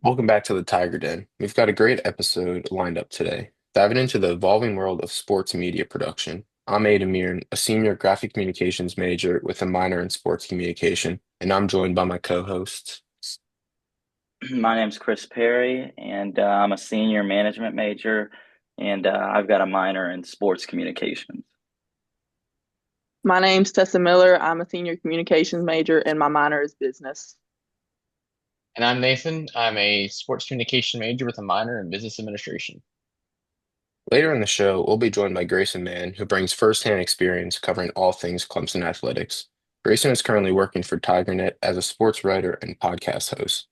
Welcome back to the Tiger Den. We've got a great episode lined up today, diving into the evolving world of sports media production. I'm Aidan, a senior graphic communications major with a minor in sports communication, and I'm joined by my co-hosts. My name's Chris Perry, and I'm a senior management major, and I've got a minor in sports communications. My name's Tessa Miller. I'm a senior communications major and my minor is business. And I'm Nathan. I'm a sports communication major with a minor in business administration. Later in the show, we'll be joined by Grayson Mann, who brings firsthand experience covering all things Clemson athletics. Grayson is currently working for TigerNet as a sports writer and podcast host.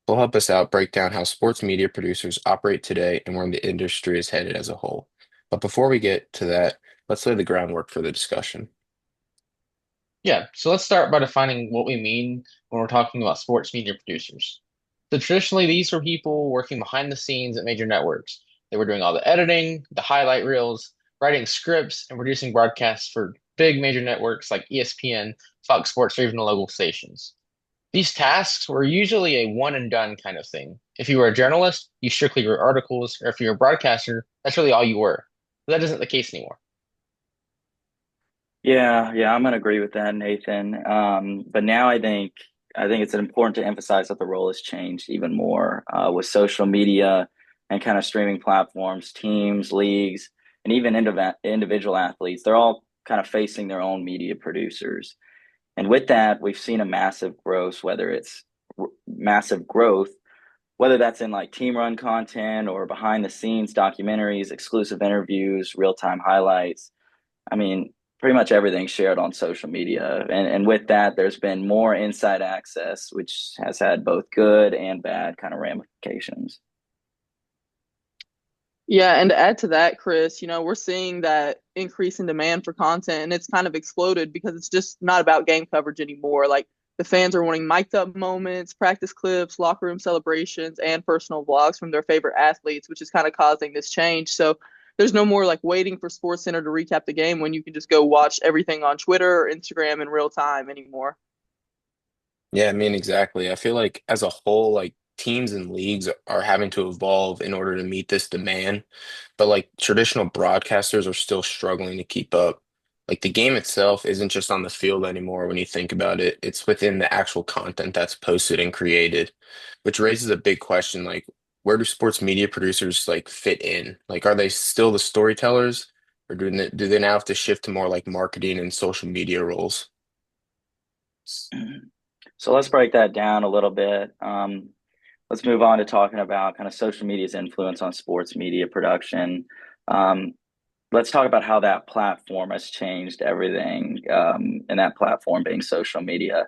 He'll help us out break down how sports media producers operate today and where the industry is headed as a whole. But before we get to that, let's lay the groundwork for the discussion. Yeah, so let's start by defining what we mean when we're talking about sports media producers. So traditionally, these were people working behind the scenes at major networks. They were doing all the editing, the highlight reels, writing scripts, and producing broadcasts for big major networks like ESPN, Fox Sports, or even the local stations. These tasks were usually a one and done kind of thing. If you were a journalist, you strictly wrote articles, or if you were a broadcaster, that's really all you were. But that isn't the case anymore. Yeah, I'm gonna agree with that, Nathan. But now I think it's important to emphasize that the role has changed even more with social media and kind of streaming platforms, teams, leagues, and even individual athletes. They're all kind of facing their own media producers. And with that, we've seen a massive growth, whether that's in like team run content or behind the scenes documentaries, exclusive interviews, real time highlights. I mean, pretty much everything shared on social media. And with that, there's been more inside access, which has had both good and bad kind of ramifications. Yeah, and to add to that, Chris, we're seeing that increase in demand for content and it's kind of exploded because it's just not about game coverage anymore. Like the fans are wanting mic'd up moments, practice clips, locker room celebrations, and personal vlogs from their favorite athletes, which is kind of causing this change. So there's no more like waiting for SportsCenter to recap the game when you can just go watch everything on Twitter or Instagram in real time anymore. Yeah, I mean, exactly. I feel like as a whole, like teams and leagues are having to evolve in order to meet this demand, but like traditional broadcasters are still struggling to keep up. Like the game itself isn't just on the field anymore when you think about it. It's within the actual content that's posted and created, which raises a big question, like where do sports media producers like fit in? Like are they still the storytellers or do they now have to shift to more like marketing and social media roles? So let's break that down a little bit. Let's move on to talking about kind of social media's influence on sports media production. Um, let's talk about how that platform has changed everything, and that platform being social media.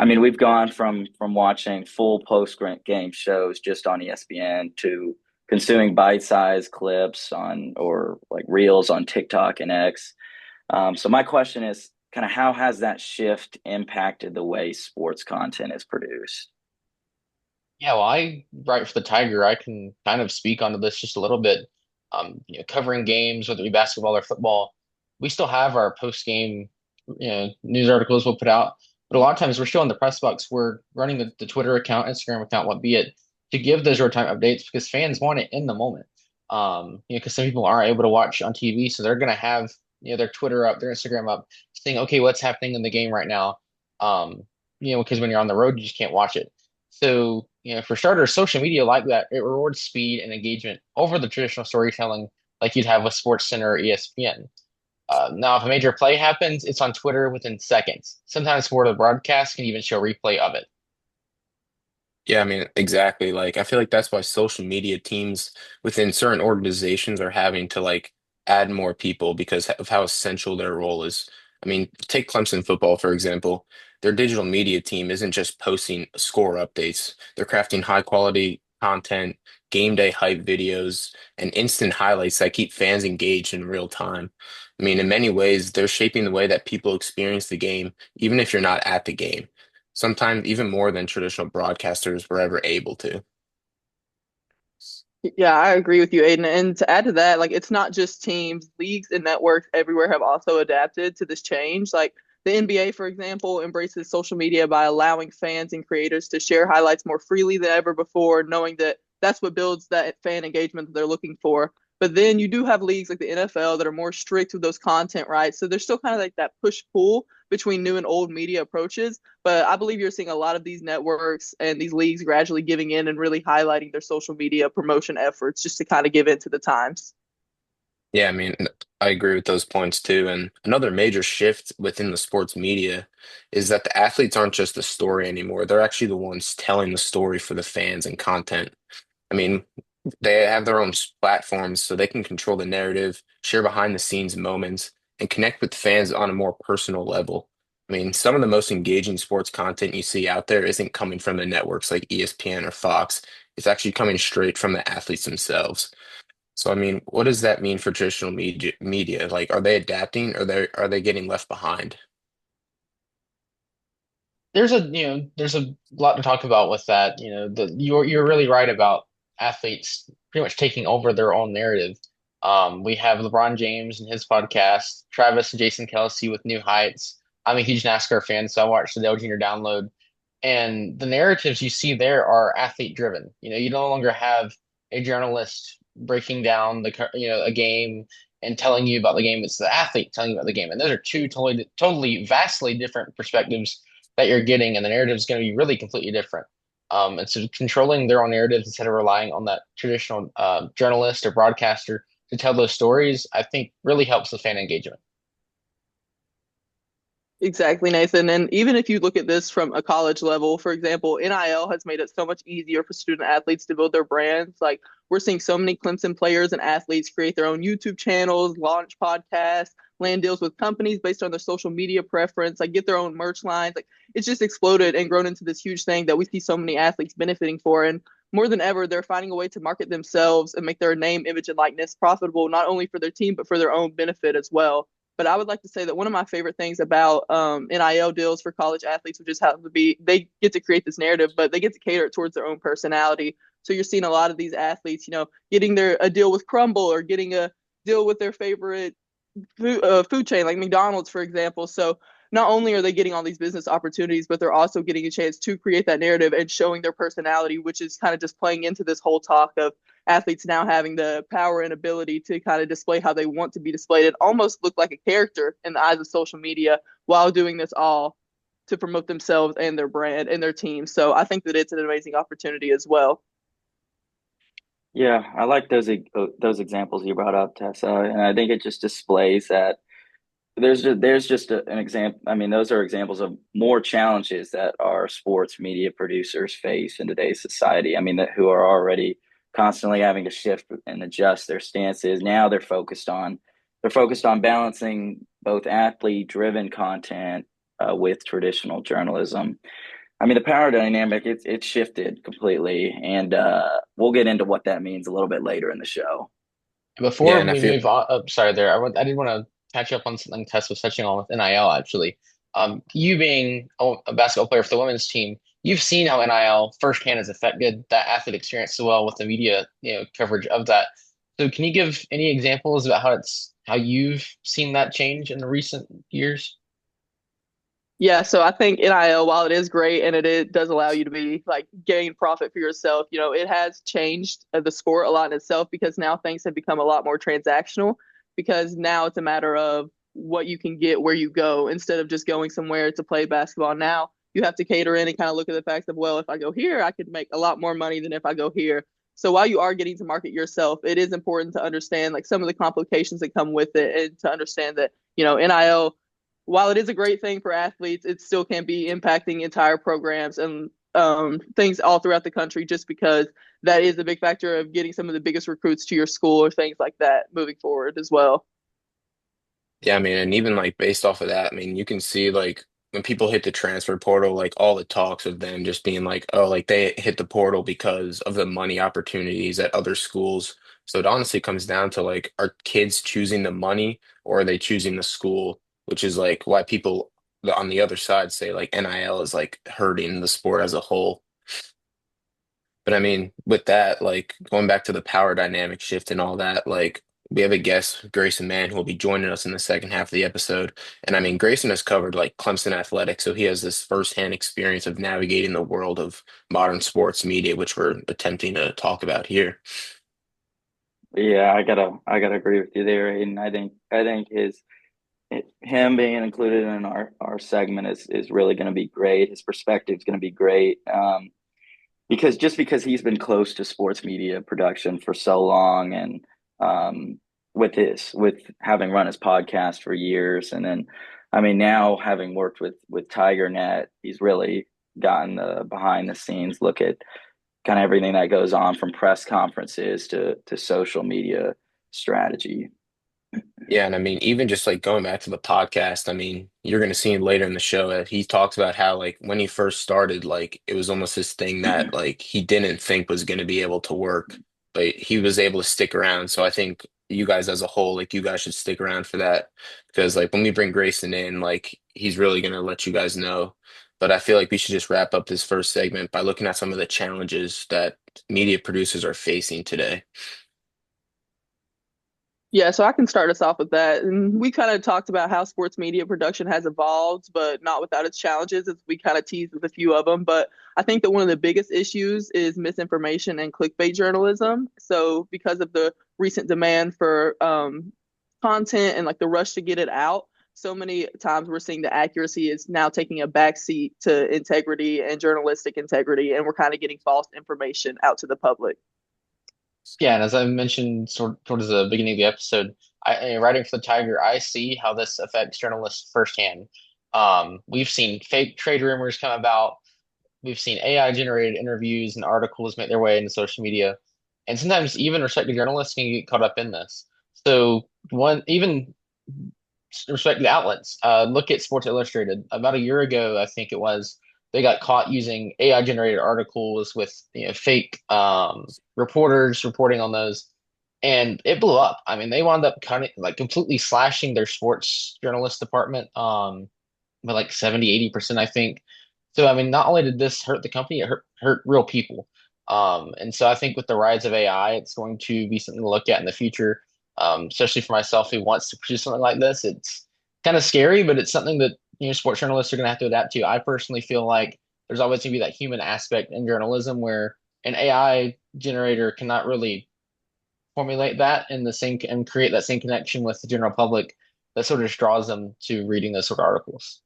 I mean, we've gone from watching full post game shows just on ESPN to consuming bite-sized clips on or like reels on TikTok and X. So my question is kind of how has that shift impacted the way sports content is produced? Yeah, well, I write for the Tiger. I can kind of speak onto this just a little bit. Covering games, whether it be basketball or football, we still have our post-game, news articles we'll put out. But a lot of times we're still in the press box. We're running the Twitter account, Instagram account, what be it, to give those real-time updates because fans want it in the moment. Because some people aren't able to watch on TV, so they're gonna have their Twitter up, their Instagram up, saying, okay, what's happening in the game right now? Because when you're on the road, you just can't watch it. So, for starters, social media like that, it rewards speed and engagement over the traditional storytelling like you'd have with SportsCenter or ESPN. Now, if a major play happens, it's on Twitter within seconds. Sometimes for the broadcast can even show replay of it. Yeah, I mean, exactly. Like, I feel like that's why social media teams within certain organizations are having to like add more people because of how essential their role is. I mean, take Clemson football, for example. Their digital media team isn't just posting score updates, they're crafting high quality content, game day hype videos, and instant highlights that keep fans engaged in real time. I mean, in many ways, they're shaping the way that people experience the game, even if you're not at the game, sometimes even more than traditional broadcasters were ever able to. Yeah, I agree with you, Aiden. And to add to that, like it's not just teams, leagues and networks everywhere have also adapted to this change. Like The NBA, for example, embraces social media by allowing fans and creators to share highlights more freely than ever before, knowing that that's what builds that fan engagement that they're looking for. But then you do have leagues like the NFL that are more strict with those content rights. So there's still kind of like that push pull between new and old media approaches. But I believe you're seeing a lot of these networks and these leagues gradually giving in and really highlighting their social media promotion efforts just to kind of give in to the times. Yeah, I mean, I agree with those points too. And another major shift within the sports media is that the athletes aren't just the story anymore. They're actually the ones telling the story for the fans and content. I mean, they have their own platforms, so they can control the narrative, share behind the scenes moments, and connect with fans on a more personal level. I mean, some of the most engaging sports content you see out there isn't coming from the networks like ESPN or Fox. It's actually coming straight from the athletes themselves. So, I mean, what does that mean for traditional media? Like, are they adapting or are they getting left behind? There's a lot to talk about with that. You're really right about athletes pretty much taking over their own narrative. We have LeBron James and his podcast, Travis and Jason Kelsey with New Heights. I'm a huge NASCAR fan, so I watch the Dale Jr. Download. And the narratives you see there are athlete driven. You no longer have a journalist breaking down a game and telling you about the game. It's the athlete telling you about the game. And those are two totally vastly different perspectives that you're getting, and the narrative is going to be really completely different. And so controlling their own narratives instead of relying on that traditional journalist or broadcaster to tell those stories, I think really helps the fan engagement. Exactly, Nathan. And even if you look at this from a college level, for example, NIL has made it so much easier for student athletes to build their brands. Like we're seeing so many Clemson players and athletes create their own YouTube channels, launch podcasts, land deals with companies based on their social media preference, like get their own merch lines. Like it's just exploded and grown into this huge thing that we see so many athletes benefiting for. And more than ever, they're finding a way to market themselves and make their name, image, and likeness profitable, not only for their team, but for their own benefit as well. But I would like to say that one of my favorite things about NIL deals for college athletes would just have to be they get to create this narrative, but they get to cater it towards their own personality. So you're seeing a lot of these athletes, getting a deal with Crumble or getting a deal with their favorite food chain like McDonald's, for example. So not only are they getting all these business opportunities, but they're also getting a chance to create that narrative and showing their personality, which is kind of just playing into this whole talk of athletes now having the power and ability to kind of display how they want to be displayed and almost look like a character in the eyes of social media while doing this all to promote themselves and their brand and their team. So I think that it's an amazing opportunity as well. Yeah, I like those examples you brought up, Tessa, and I think it just displays that an example. I mean, those are examples of more challenges that our sports media producers face in today's society. I mean, that who are already constantly having to shift and adjust their stances. Now they're focused on balancing both athlete-driven content with traditional journalism. I mean, the power dynamic it's shifted completely, and we'll get into what that means a little bit later in the show. Yeah, Before and I we feel move on, oh, sorry there. I did want to catch up on something Tess was touching on with NIL actually. You being a basketball player for the women's team, you've seen how NIL firsthand has affected that athlete experience so well with the media, coverage of that. So can you give any examples about how you've seen that change in the recent years? Yeah, so I think NIL, while it is great and it does allow you to be like gain profit for yourself, it has changed the sport a lot in itself because now things have become a lot more transactional because now it's a matter of what you can get where you go instead of just going somewhere to play basketball. Now you have to cater in and kind of look at the fact of, well, if I go here, I could make a lot more money than if I go here. So while you are getting to market yourself, it is important to understand like some of the complications that come with it and to understand that, NIL while it is a great thing for athletes, it still can be impacting entire programs and things all throughout the country just because that is a big factor of getting some of the biggest recruits to your school or things like that moving forward as well. Yeah, I mean, and even like based off of that, I mean, you can see like when people hit the transfer portal, like all the talks of them just being like, oh, like they hit the portal because of the money opportunities at other schools. So it honestly comes down to like, are kids choosing the money or are they choosing the school? Which is like why people on the other side say like NIL is like hurting the sport as a whole. But I mean, with that, like going back to the power dynamic shift and all that, like We have a guest, Grayson Mann, who will be joining us in the second half of the episode. And I mean, Grayson has covered like Clemson athletics, so he has this firsthand experience of navigating the world of modern sports media, which we're attempting to talk about here. Yeah, I gotta agree with you there, and I think him being included in our segment is really going to be great. His perspective is going to be great. Because he's been close to sports media production for so long, and with having run his podcast for years, and then I mean now having worked with TigerNet, he's really gotten the behind the scenes look at kind of everything that goes on from press conferences to social media strategy. Yeah, and I mean, even just like going back to the podcast, I mean, you're going to see later in the show that he talks about how like when he first started, like it was almost this thing that like he didn't think was going to be able to work, but he was able to stick around. So I think you guys as a whole, like you guys should stick around for that because like when we bring Grayson in, like he's really going to let you guys know. But I feel like we should just wrap up this first segment by looking at some of the challenges that media producers are facing today. Yeah, so I can start us off with that. And we kind of talked about how sports media production has evolved, but not without its challenges, as we kind of teased with a few of them. But I think that one of the biggest issues is misinformation and clickbait journalism. So, because of the recent demand for content and like the rush to get it out, so many times we're seeing the accuracy is now taking a backseat to integrity and journalistic integrity, and we're kind of getting false information out to the public. Yeah, and as I mentioned towards the beginning of the episode, writing for the Tiger, I see how this affects journalists firsthand. We've seen fake trade rumors come about. We've seen AI generated interviews and articles make their way into social media, and sometimes even respected journalists can get caught up in this. So one even respected outlets. Look at Sports Illustrated. About a year ago, I think it was, they got caught using AI generated articles with fake reporters reporting on those, and it blew up. I mean, they wound up kind of like completely slashing their sports journalist department by like 70, 80%, I think. So I mean, not only did this hurt the company, it hurt real people. And so I think with the rise of AI, it's going to be something to look at in the future, especially for myself who wants to produce something like this. It's kind of scary, but it's something that sports journalists are going to have to adapt to. I personally feel like there's always going to be that human aspect in journalism where an AI generator cannot really formulate that in the same and create that same connection with the general public that sort of just draws them to reading those sort of articles.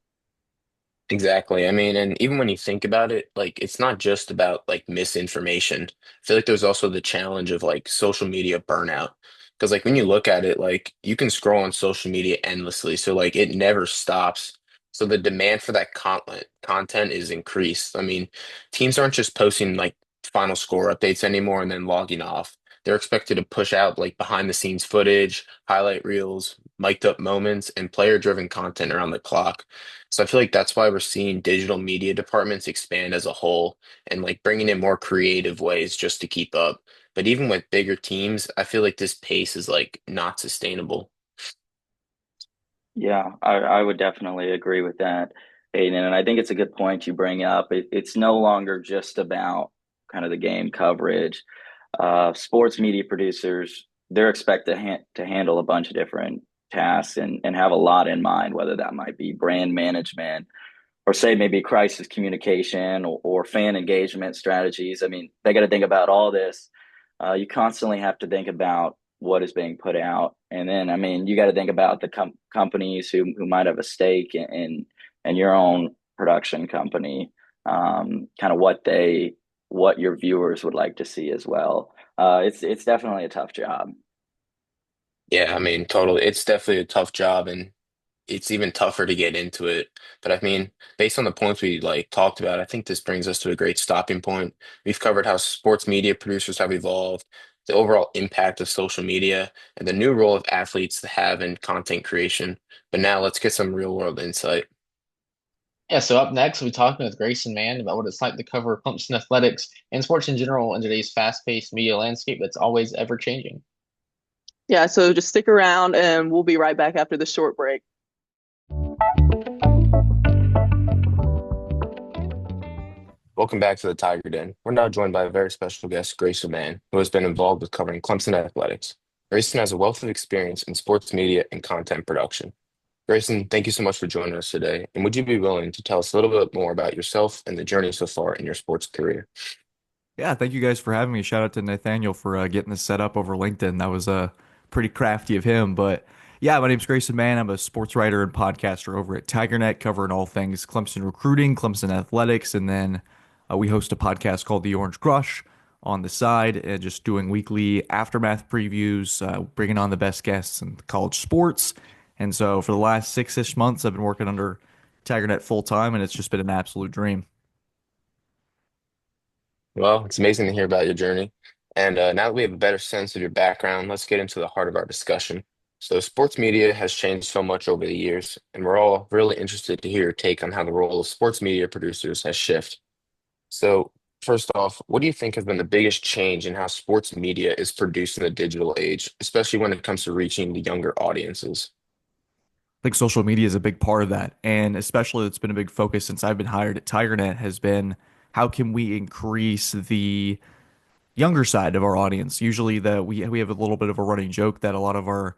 Exactly. I mean, and even when you think about it, like it's not just about like misinformation. I feel like there's also the challenge of like social media burnout. Because like when you look at it, like you can scroll on social media endlessly. So like it never stops. So the demand for that content is increased. I mean, teams aren't just posting like final score updates anymore and then logging off. They're expected to push out like behind the scenes footage, highlight reels, mic'd up moments, and player driven content around the clock. So I feel like that's why we're seeing digital media departments expand as a whole and like bringing in more creative ways just to keep up. But even with bigger teams, I feel like this pace is like not sustainable. Yeah, I would definitely agree with that, Aidan. And I think it's a good point you bring up. It's no longer just about kind of the game coverage. Sports media producers, they're expected to handle a bunch of different tasks and have a lot in mind, whether that might be brand management or say maybe crisis communication or fan engagement strategies. I mean, they got to think about all this. You constantly have to think about what is being put out, and then I mean, you got to think about the companies who might have a stake in your own production company, kind of what your viewers would like to see as well. It's definitely a tough job. Yeah, I mean, totally. It's definitely a tough job and it's even tougher to get into it. But I mean, based on the points we like talked about, I think this brings us to a great stopping point. We've covered how sports media producers have evolved, the overall impact of social media, and the new role of athletes to have in content creation. But now let's get some real world insight. Yeah, so up next, we'll be talking with Grayson Mann about what it's like to cover Clemson athletics and sports in general in today's fast-paced media landscape that's always ever changing. Yeah, so just stick around and we'll be right back after the short break. Welcome back to the Tiger Den. We're now joined by a very special guest, Grayson Mann, who has been involved with covering Clemson athletics. Grayson has a wealth of experience in sports media and content production. Grayson, thank you so much for joining us today. And would you be willing to tell us a little bit more about yourself and the journey so far in your sports career? Yeah, thank you guys for having me. Shout out to Nathaniel for getting this set up over LinkedIn. That was pretty crafty of him. But yeah, my name's Grayson Mann. I'm a sports writer and podcaster over at TigerNet, covering all things Clemson recruiting, Clemson athletics, and then we host a podcast called The Orange Crush on the side, and just doing weekly aftermath previews, bringing on the best guests in college sports. And so for the last 6-ish months, I've been working under TigerNet full time, and it's just been an absolute dream. Well, it's amazing to hear about your journey. And now that we have a better sense of your background, let's get into the heart of our discussion. So, sports media has changed so much over the years, and we're all really interested to hear your take on how the role of sports media producers has shifted. So, first off, what do you think has been the biggest change in how sports media is produced in the digital age, especially when it comes to reaching the younger audiences? Think social media is a big part of that. And especially it's been a big focus since I've been hired at TigerNet has been how can we increase the younger side of our audience? Usually we have a little bit of a running joke that a lot of our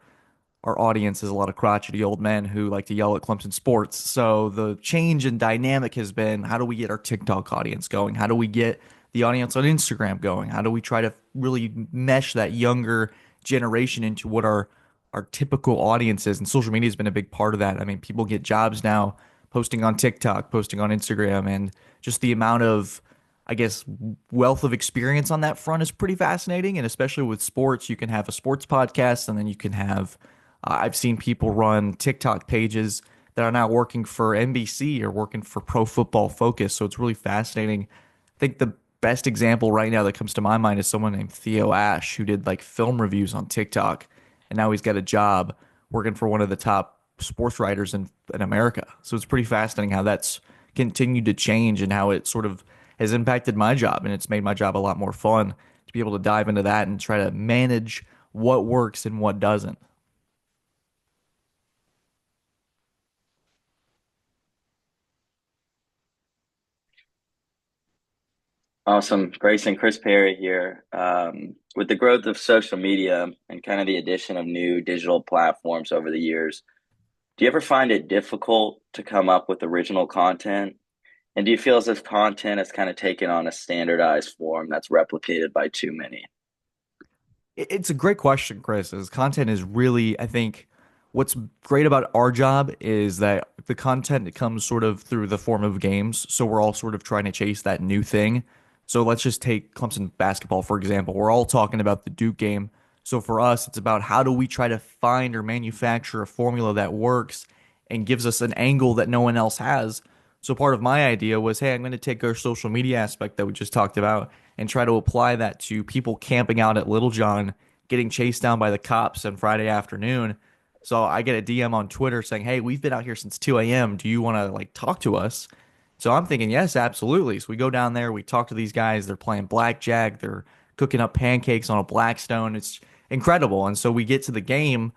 audience is a lot of crotchety old men who like to yell at Clemson sports. So the change in dynamic has been how do we get our TikTok audience going? How do we get the audience on Instagram going? How do we try to really mesh that younger generation into what our typical audience is? And social media has been a big part of that. I mean, people get jobs now posting on TikTok, posting on Instagram, and just the amount of I guess wealth of experience on that front is pretty fascinating. And especially with sports, you can have a sports podcast and then you can have I've seen people run TikTok pages that are now working for NBC or working for Pro Football Focus. So it's really fascinating. I think the best example right now that comes to my mind is someone named Theo Ash, who did like film reviews on TikTok. And now he's got a job working for one of the top sports writers in America. So it's pretty fascinating how that's continued to change and how it sort of has impacted my job. And it's made my job a lot more fun to be able to dive into that and try to manage what works and what doesn't. Awesome. Grayson, Chris Perry here. With the growth of social media and kind of the addition of new digital platforms over the years, do you ever find it difficult to come up with original content? And do you feel as if content has kind of taken on a standardized form that's replicated by too many? It's a great question, Chris. As content is really, I think, what's great about our job is that the content comes sort of through the form of games. So we're all sort of trying to chase that new thing. So let's just take Clemson basketball, for example. We're all talking about the Duke game. So for us, it's about how do we try to find or manufacture a formula that works and gives us an angle that no one else has. So part of my idea was, hey, I'm going to take our social media aspect that we just talked about and try to apply that to people camping out at Little John, getting chased down by the cops on Friday afternoon. So I get a DM on Twitter saying, "Hey, we've been out here since 2 a.m. Do you want to like talk to us?" So I'm thinking, yes, absolutely. So we go down there, we talk to these guys. They're playing blackjack, they're cooking up pancakes on a Blackstone. It's incredible. And so we get to the game,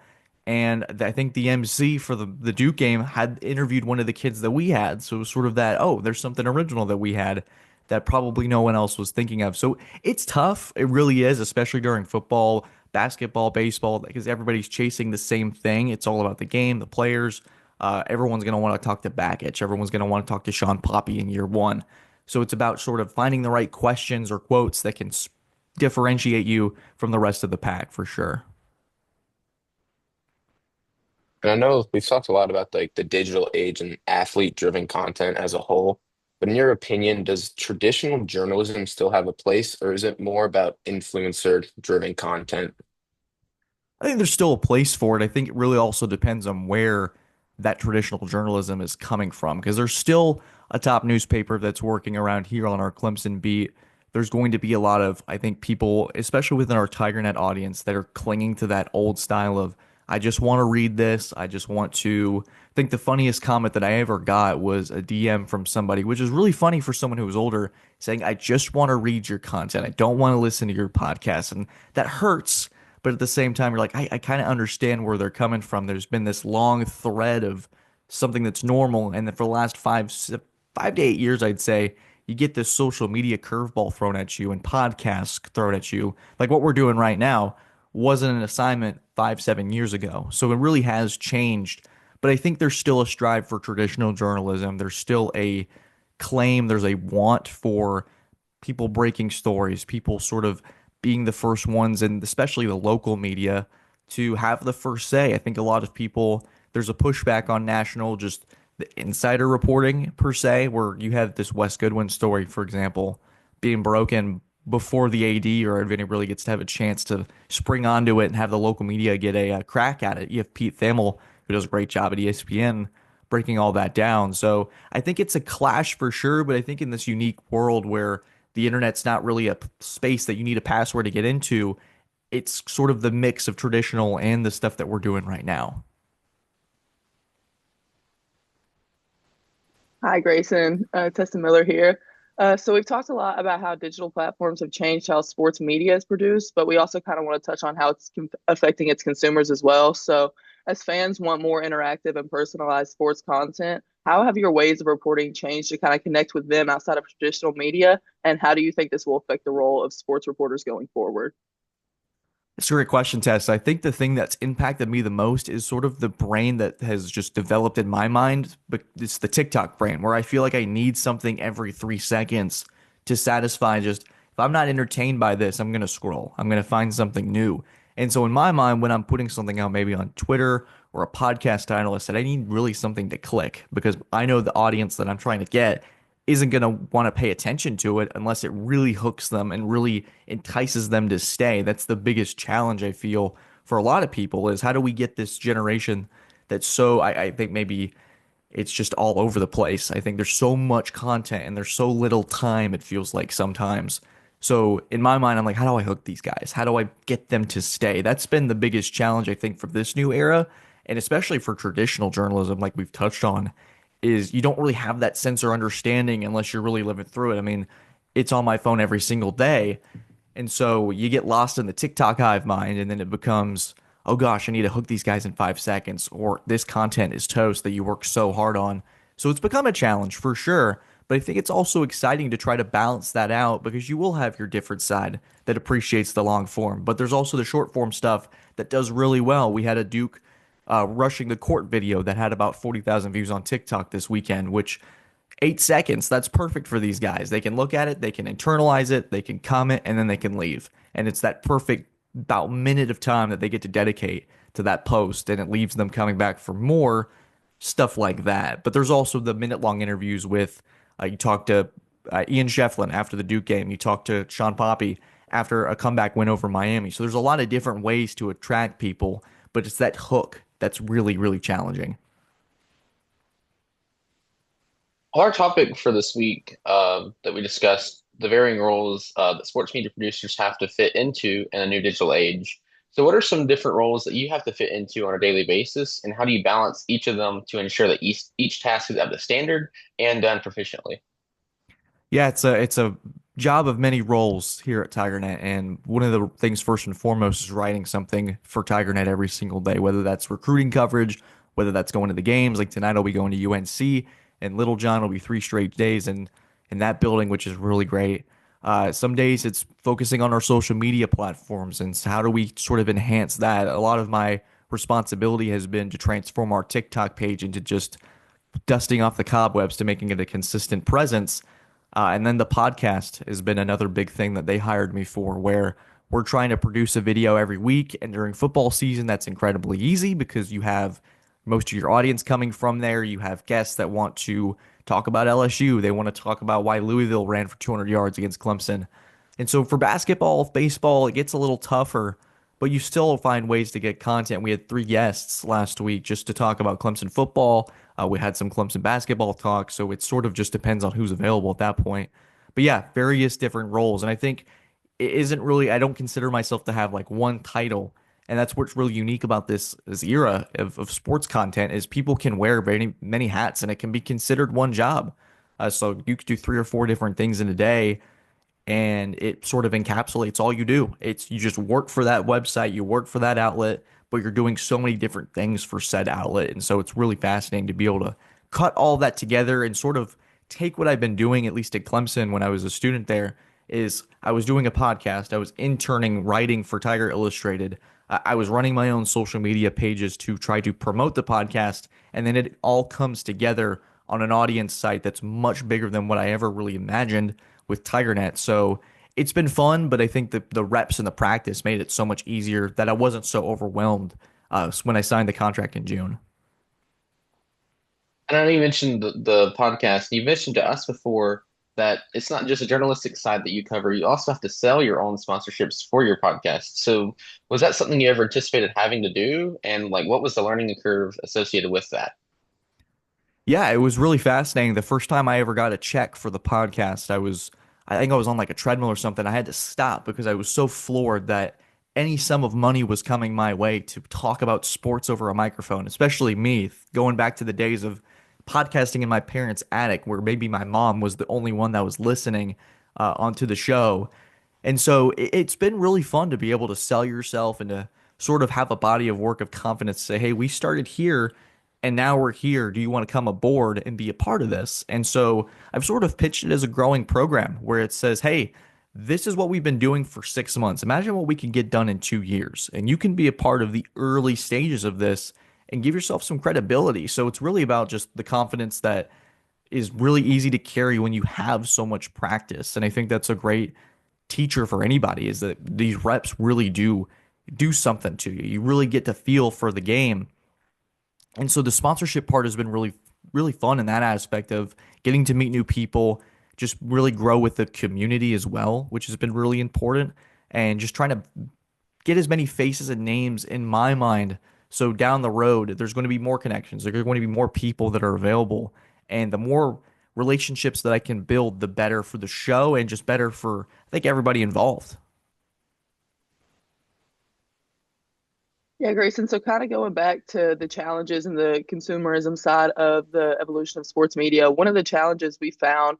and I think the MC for the Duke game had interviewed one of the kids that we had. So it was sort of that, oh, there's something original that we had that probably no one else was thinking of. So it's tough. It really is, especially during football, basketball, baseball, because everybody's chasing the same thing. It's all about the game, the players. Everyone's going to want to talk to Bakich. Everyone's going to want to talk to Sean Poppy in year one. So it's about sort of finding the right questions or quotes that can differentiate you from the rest of the pack for sure. And I know we've talked a lot about like the digital age and athlete-driven content as a whole, but in your opinion, does traditional journalism still have a place, or is it more about influencer-driven content? I think there's still a place for it. I think it really also depends on where that traditional journalism is coming from because there's still a top newspaper that's working around here on our Clemson beat. There's going to be a lot of, I think, people, especially within our TigerNet audience, that are clinging to that old style of, I just want to read this. I just want to. I think the funniest comment that I ever got was a DM from somebody, which is really funny for someone who was older, saying, I just want to read your content. I don't want to listen to your podcast. And that hurts, but at the same time, you're like, I kind of understand where they're coming from. There's been this long thread of something that's normal, and then for the last 5 to 8 years, I'd say you get this social media curveball thrown at you and podcasts thrown at you, like what we're doing right now. wasn't an assignment 5, 7 years ago. So it really has changed. But I think there's still a strive for traditional journalism. There's still a claim, there's a want for people breaking stories, people sort of being the first ones, and especially the local media, to have the first say. I think a lot of people, there's a pushback on national, just the insider reporting per se, where you have this Wes Goodwin story, for example, being broken before the AD or Vinny really gets to have a chance to spring onto it and have the local media get a crack at it. You have Pete Thamel, who does a great job at ESPN, breaking all that down. So I think it's a clash for sure, but I think in this unique world where the internet's not really a space that you need a password to get into, it's sort of the mix of traditional and the stuff that we're doing right now. Hi, Grayson. Tessa Miller here. So we've talked a lot about how digital platforms have changed how sports media is produced, but we also kind of want to touch on how it's affecting its consumers as well. So as fans want more interactive and personalized sports content, how have your ways of reporting changed to kind of connect with them outside of traditional media? And how do you think this will affect the role of sports reporters going forward? It's a great question, Tess. I think the thing that's impacted me the most is sort of the brain that has just developed in my mind, but it's the TikTok brain where I feel like I need something every 3 seconds to satisfy just if I'm not entertained by this, I'm gonna scroll. I'm gonna find something new. And so in my mind, when I'm putting something out maybe on Twitter or a podcast title, I said I need really something to click because I know the audience that I'm trying to get isn't going to want to pay attention to it unless it really hooks them and really entices them to stay. That's the biggest challenge I feel for a lot of people is how do we get this generation that's so I think maybe it's just all over the place. I think there's so much content and there's so little time, it feels like sometimes. So in my mind, I'm like, how do I hook these guys? How do I get them to stay? That's been the biggest challenge, I think, for this new era, and especially for traditional journalism, like we've touched on, is you don't really have that sense or understanding unless you're really living through it. I mean, it's on my phone every single day. And so you get lost in the TikTok hive mind, and then it becomes, oh gosh, I need to hook these guys in 5 seconds, or this content is toast that you work so hard on. So it's become a challenge for sure. But I think it's also exciting to try to balance that out because you will have your different side that appreciates the long form. But there's also the short form stuff that does really well. We had a Duke rushing the court video that had about 40,000 views on TikTok this weekend, which 8 seconds, that's perfect for these guys. They can look at it, they can internalize it, they can comment, and then they can leave. And it's that perfect about minute of time that they get to dedicate to that post, and it leaves them coming back for more stuff like that. But there's also the minute long interviews with you talk to Ian Shefflin after the Duke game, you talk to Sean Poppy after a comeback win over Miami. So there's a lot of different ways to attract people, but it's that hook that's really, really challenging. Our topic for this week that we discussed, the varying roles that sports media producers have to fit into in a new digital age. So, what are some different roles that you have to fit into on a daily basis, and how do you balance each of them to ensure that each task is up to standard and done proficiently? Yeah, it's a job of many roles here at TigerNet, and one of the things first and foremost is writing something for TigerNet every single day, whether that's recruiting coverage, whether that's going to the games. Like tonight, I'll be going to UNC, and Little John will be 3 straight days in that building, which is really great. Some days it's focusing on our social media platforms and how do we sort of enhance that. A lot of my responsibility has been to transform our TikTok page into just dusting off the cobwebs to making it a consistent presence. And then the podcast has been another big thing that they hired me for, where we're trying to produce a video every week. And during football season, that's incredibly easy because you have most of your audience coming from there. You have guests that want to talk about LSU. They want to talk about why Louisville ran for 200 yards against Clemson. And so for basketball, baseball, it gets a little tougher, but you still find ways to get content. We had 3 guests last week just to talk about Clemson football. We had some Clemson basketball talk, so it sort of just depends on who's available at that point. But yeah, various different roles. And I think it isn't really, I don't consider myself to have like one title. And that's what's really unique about this era of sports content is people can wear many hats and it can be considered one job. So you could do 3 or 4 different things in a day and it sort of encapsulates all you do. It's you just work for that website, you work for that outlet, but you're doing so many different things for said outlet. And so it's really fascinating to be able to cut all that together and sort of take what I've been doing, at least at Clemson when I was a student there, is I was doing a podcast, I was interning writing for Tiger Illustrated. I was running my own social media pages to try to promote the podcast, and then it all comes together on an audience site that's much bigger than what I ever really imagined with TigerNet. So it's been fun, but I think the reps and the practice made it so much easier that I wasn't so overwhelmed when I signed the contract in June. And I know you mentioned the podcast. You mentioned to us before that it's not just a journalistic side that you cover. You also have to sell your own sponsorships for your podcast. So was that something you ever anticipated having to do? And like, what was the learning curve associated with that? Yeah, it was really fascinating. The first time I ever got a check for the podcast, I think I was on like a treadmill or something. I had to stop because I was so floored that any sum of money was coming my way to talk about sports over a microphone, especially me, going back to the days of podcasting in my parents' attic, where maybe my mom was the only one that was listening onto the show. And so it's been really fun to be able to sell yourself and to sort of have a body of work of confidence. Say, hey, we started here and now we're here. Do you want to come aboard and be a part of this? And so I've sort of pitched it as a growing program where it says, hey, this is what we've been doing for 6 months. Imagine what we can get done in 2 years. And you can be a part of the early stages of this and give yourself some credibility. So it's really about just the confidence that is really easy to carry when you have so much practice. And I think that's a great teacher for anybody is that these reps really do something to you. You really get to feel for the game. And so the sponsorship part has been really fun in that aspect of getting to meet new people, just really grow with the community as well, which has been really important and just trying to get as many faces and names in my mind. So down the road, there's going to be more connections. There's going to be more people that are available. And the more relationships that I can build, the better for the show and just better for, I think, everybody involved. Yeah, Grayson. So, kind of going back to the challenges and the consumerism side of the evolution of sports media, one of the challenges we found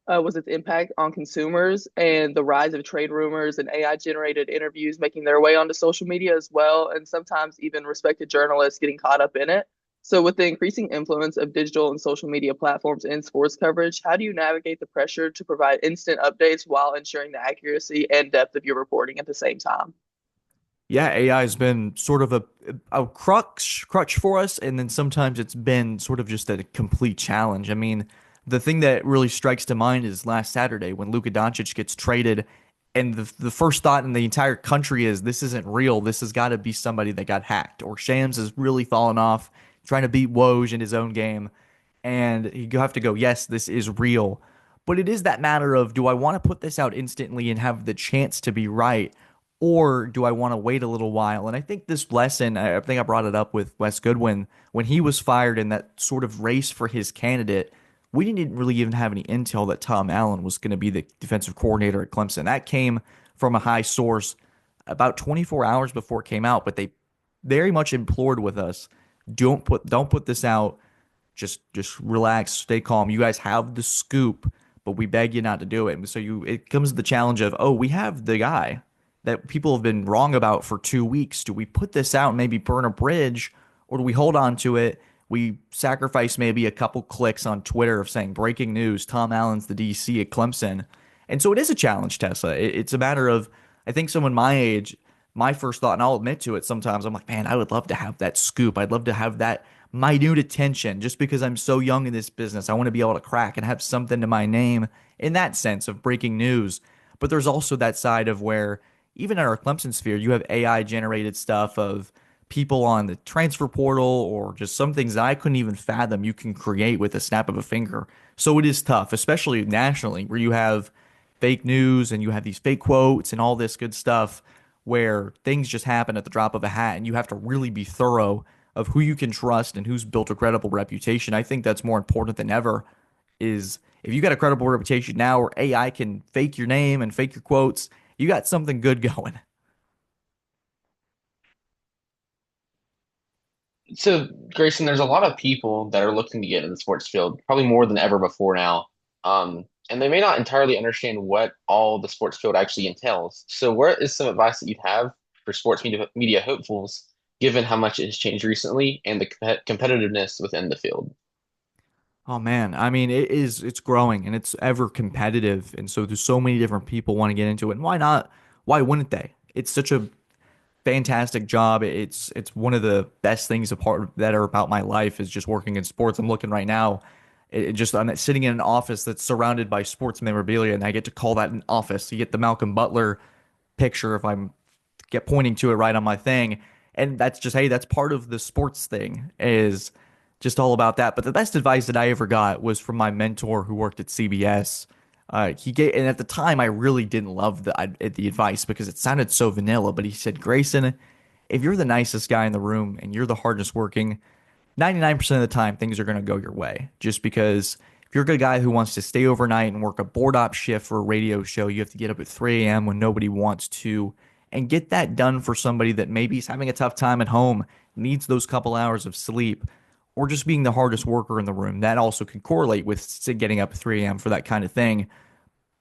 was its impact on consumers and the rise of trade rumors and AI generated interviews making their way onto social media as well, and sometimes even respected journalists getting caught up in it. So, with the increasing influence of digital and social media platforms in sports coverage, how do you navigate the pressure to provide instant updates while ensuring the accuracy and depth of your reporting at the same time? Yeah, AI has been sort of a crutch for us, and then sometimes it's been sort of just a complete challenge. I mean, the thing that really strikes to mind is last Saturday when Luka Doncic gets traded, and the first thought in the entire country is this isn't real. This has got to be somebody that got hacked, or Shams has really fallen off trying to beat Woj in his own game, and you have to go, yes, this is real. But it is that matter of do I want to put this out instantly and have the chance to be right? Or do I want to wait a little while? And I think this lesson, I think I brought it up with Wes Goodwin when he was fired in that sort of race for his candidate. We didn't really even have any intel that Tom Allen was going to be the defensive coordinator at Clemson. That came from a high source about 24 hours before it came out, but they very much implored with us, don't put this out. Just relax, stay calm. You guys have the scoop, but we beg you not to do it. And so it comes to the challenge of, oh, we have the guy that people have been wrong about for 2 weeks. Do we put this out and maybe burn a bridge, or do we hold on to it? We sacrifice maybe a couple clicks on Twitter of saying breaking news, Tom Allen's the DC at Clemson. And so it is a challenge, Tessa. It's a matter of, I think someone my age, my first thought, and I'll admit to it sometimes, I'm like, man, I would love to have that scoop. I'd love to have that minute attention just because I'm so young in this business. I want to be able to crack and have something to my name in that sense of breaking news. But there's also that side of where even in our Clemson sphere, you have AI generated stuff of people on the transfer portal or just some things that I couldn't even fathom you can create with a snap of a finger. So it is tough, especially nationally, where you have fake news and you have these fake quotes and all this good stuff where things just happen at the drop of a hat and you have to really be thorough of who you can trust and who's built a credible reputation. I think that's more important than ever is if you got a credible reputation now where AI can fake your name and fake your quotes, you got something good going. So, Grayson, there's a lot of people that are looking to get in the sports field, probably more than ever before now. And they may not entirely understand what all the sports field actually entails. So, what is some advice that you'd have for sports media hopefuls, given how much it has changed recently and the competitiveness within the field? Oh man, I mean it's growing and it's ever competitive, and so there's so many different people want to get into it. And why not? Why wouldn't they? It's such a fantastic job. It's one of the best things apart that are about my life is just working in sports. I'm looking right now. I'm sitting in an office that's surrounded by sports memorabilia, and I get to call that an office. You get the Malcolm Butler picture if I'm get pointing to it right on my thing. And that's just, hey, that's part of the sports thing is just all about that. But the best advice that I ever got was from my mentor who worked at CBS. He gave, and at the time, I really didn't love the advice because it sounded so vanilla. But he said, Grayson, if you're the nicest guy in the room and you're the hardest working, 99% of the time things are going to go your way. Just because if you're a guy who wants to stay overnight and work a board op shift for a radio show, you have to get up at 3 a.m. when nobody wants to and get that done for somebody that maybe is having a tough time at home, needs those couple hours of sleep, or just being the hardest worker in the room. That also can correlate with getting up at 3 a.m. for that kind of thing,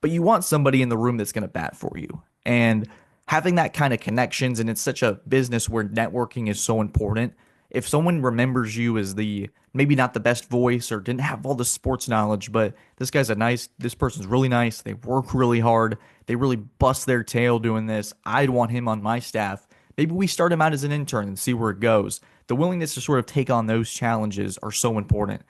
but you want somebody in the room that's going to bat for you. And having that kind of connections, and it's such a business where networking is so important. If someone remembers you as the maybe not the best voice or didn't have all the sports knowledge, but this person's really nice, they work really hard, they really bust their tail doing this, I'd want him on my staff. Maybe we start him out as an intern and see where it goes. The willingness to sort of take on those challenges are so important.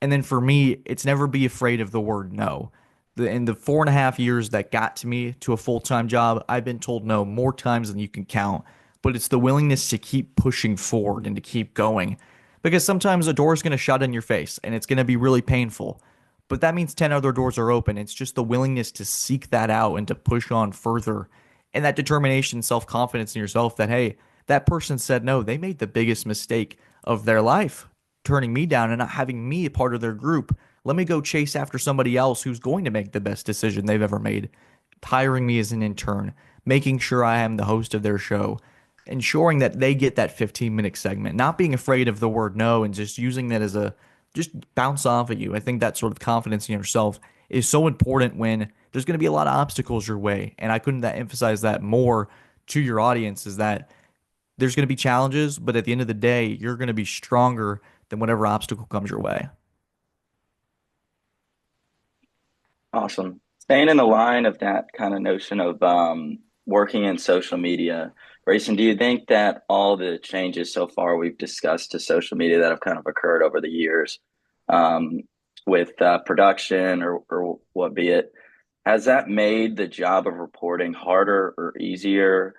And then for me, it's never be afraid of the word no. In the 4.5 years that got to me to a full-time job, I've been told no more times than you can count. But it's the willingness to keep pushing forward and to keep going. Because sometimes a door is going to shut in your face and it's going to be really painful. But that means 10 other doors are open. It's just the willingness to seek that out and to push on further. And that determination, self-confidence in yourself that, hey, that person said no. They made the biggest mistake of their life, turning me down and not having me a part of their group. Let me go chase after somebody else who's going to make the best decision they've ever made, hiring me as an intern, making sure I am the host of their show, ensuring that they get that 15-minute segment, not being afraid of the word no and just using that as a just bounce off at you. I think that sort of confidence in yourself is so important when there's going to be a lot of obstacles your way. And I couldn't emphasize that more to your audience is that there's going to be challenges, but at the end of the day, you're going to be stronger than whatever obstacle comes your way. Awesome. Staying in the line of that kind of notion of working in social media, Grayson, do you think that all the changes so far we've discussed to social media that have kind of occurred over the years um, with production or what be it, has that made the job of reporting harder or easier?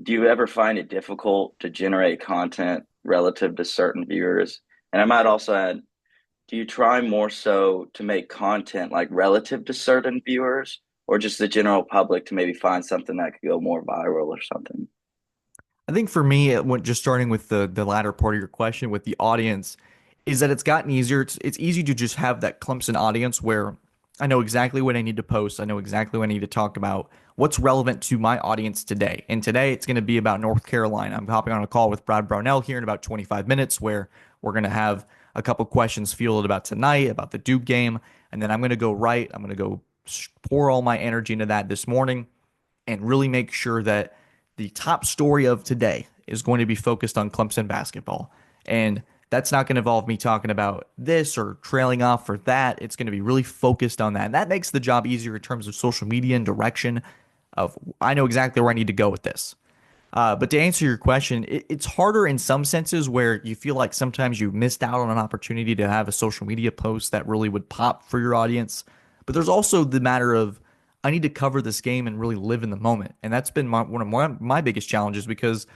Do you ever find it difficult to generate content relative to certain viewers? And I might also add, do you try more so to make content like relative to certain viewers or just the general public to maybe find something that could go more viral or something? I think for me, it went just starting with the latter part of your question with the audience, is that it's gotten easier. It's easy to just have that Clemson audience where I know exactly what I need to post. I know exactly what I need to talk about. What's relevant to my audience today? And today it's going to be about North Carolina. I'm hopping on a call with Brad Brownell here in about 25 minutes where we're going to have a couple questions fielded about tonight, about the Duke game. And then I'm going to go right. I'm going to go pour all my energy into that this morning and really make sure that the top story of today is going to be focused on Clemson basketball. And that's not going to involve me talking about this or trailing off for that. It's going to be really focused on that. And that makes the job easier in terms of social media and direction of I know exactly where I need to go with this. But to answer your question, it's harder in some senses where you feel like sometimes you missed out on an opportunity to have a social media post that really would pop for your audience. But there's also the matter of I need to cover this game and really live in the moment. And that's been one of my biggest challenges because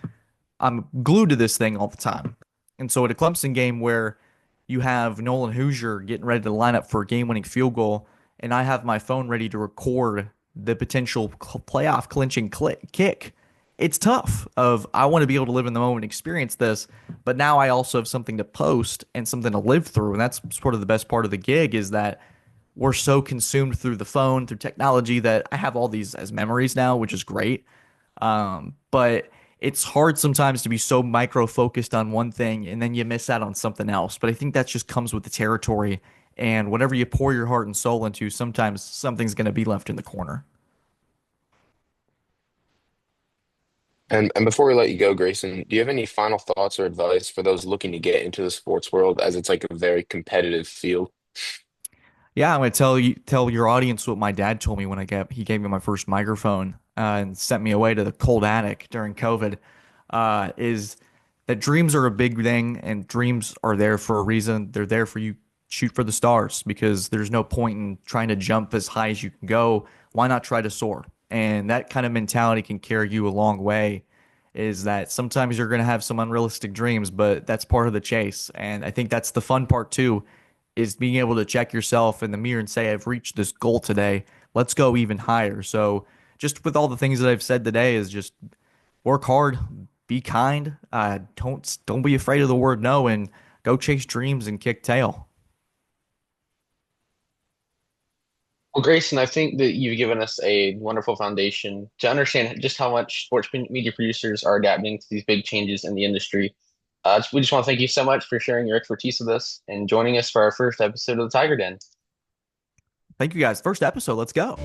I'm glued to this thing all the time. And so at a Clemson game where you have Nolan Hoosier getting ready to line up for a game-winning field goal, and I have my phone ready to record the potential playoff clinching kick, it's tough. Of I want to be able to live in the moment, and experience this, but now I also have something to post and something to live through, and that's sort of the best part of the gig is that we're so consumed through the phone, through technology that I have all these as memories now, which is great. But it's hard sometimes to be so micro focused on one thing and then you miss out on something else. But I think that just comes with the territory. And whatever you pour your heart and soul into, sometimes something's going to be left in the corner. And before we let you go, Grayson, do you have any final thoughts or advice for those looking to get into the sports world as it's like a very competitive field? Yeah, I'm gonna tell your audience what my dad told me when he gave me my first microphone and sent me away to the cold attic during COVID. Is that dreams are a big thing, and dreams are there for a reason. They're there for you shoot for the stars because there's no point in trying to jump as high as you can go. Why not try to soar? And that kind of mentality can carry you a long way. Is that sometimes you're gonna have some unrealistic dreams, but that's part of the chase. And I think that's the fun part too is being able to check yourself in the mirror and say, I've reached this goal today. Let's go even higher. So, just with all the things that I've said today, is just work hard, be kind, don't be afraid of the word no, and go chase dreams and kick tail. Well, Grayson, I think that you've given us a wonderful foundation to understand just how much sports media producers are adapting to these big changes in the industry. We just want to thank you so much for sharing your expertise with us and joining us for our first episode of the Tiger Den. Thank you guys. First episode. Let's go.